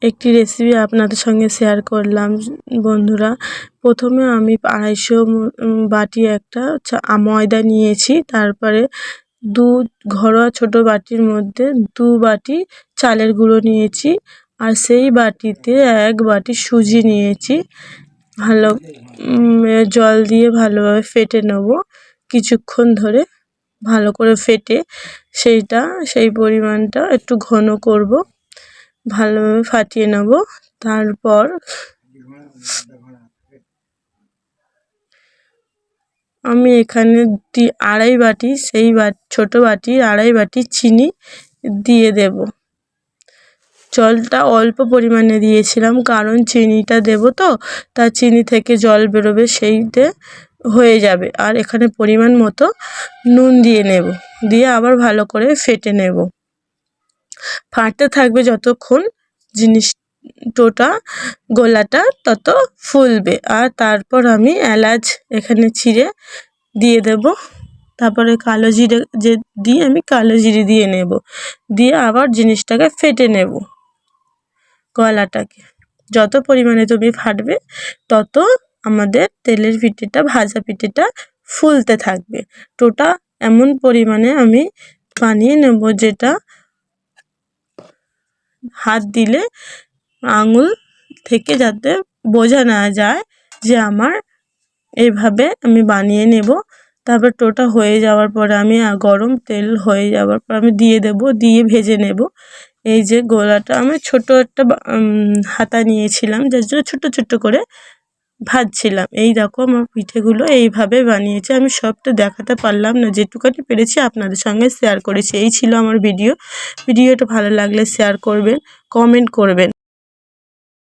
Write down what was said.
একটি রেসিপি আপনাদের সঙ্গে শেয়ার করলাম বন্ধুরা। প্রথমে আমি 250 বাটি একটা ময়দা নিয়েছি। তারপরে ঘরোয়া ছোট বাটির মধ্যে 2 বাটি চালের গুঁড়ো নিয়েছি। আর সেই বাটিতে 1 বাটি সুজি নিয়েছি। ভালো জল দিয়ে ভালোভাবে ফেটে নেব। কিছুক্ষণ ধরে ভালো করে ফেটে সেই পরিমাণটা একটু ঘন করব, ভালোভাবে ফাটিয়ে নেব। তারপর আমি এখানে 2.5 বাটি ছোট বাটির 2.5 বাটি চিনি দিয়ে দেব। জলটা অল্প পরিমাণে দিয়েছিলাম, কারণ চিনিটা দেব তো, তা চিনি থেকে জল বেরোবে, সেইতে হয়ে যাবে। আর এখানে পরিমাণ মতো নুন দিয়ে নেব, দিয়ে আবার ভালো করে ফেটে নেব। ফাটতে থাকবে যতক্ষণ গোলাটা তত ফুলবে। আর তারপর আমি এলাচ এখানে ছিঁড়ে দিয়ে দেব। তারপরে কালো জিরে আমি কালো জিরে দিয়ে নেব, দিয়ে আবার জিনিসটাকে ফেটে নেব। গলাটাকে যত পরিমাণে তুমি ফাটবে তত আমাদের তেলের পিঠেটা, ভাজা পিঠেটা ফুলতে থাকবে। এমন পরিমাণে আমি বানিয়ে নেব যেটা হাত দিলে আঙুল থেকে যাতে বোঝা না যায় যে আমার এইভাবে আমি বানিয়ে নেব। তারপর হয়ে যাওয়ার পরে আমি গরম তেল হয়ে যাওয়ার পর আমি দিয়ে দেব, দিয়ে ভেজে নেব। এই যে গোলাটা আমি ছোট একটা হাতা নিয়েছিলাম, যার জন্য ছোট ছোট করে ভাজছিলাম। এই দেখো আমার পিঠেগুলো এইভাবে বানিয়েছি। আমি সবটা দেখাতে পারলাম না, যেটুকানি পেরেছি আপনাদের সঙ্গে শেয়ার করেছি। এই ছিল আমার ভিডিওটা ভালো লাগলে শেয়ার করবেন, কমেন্ট করবেন।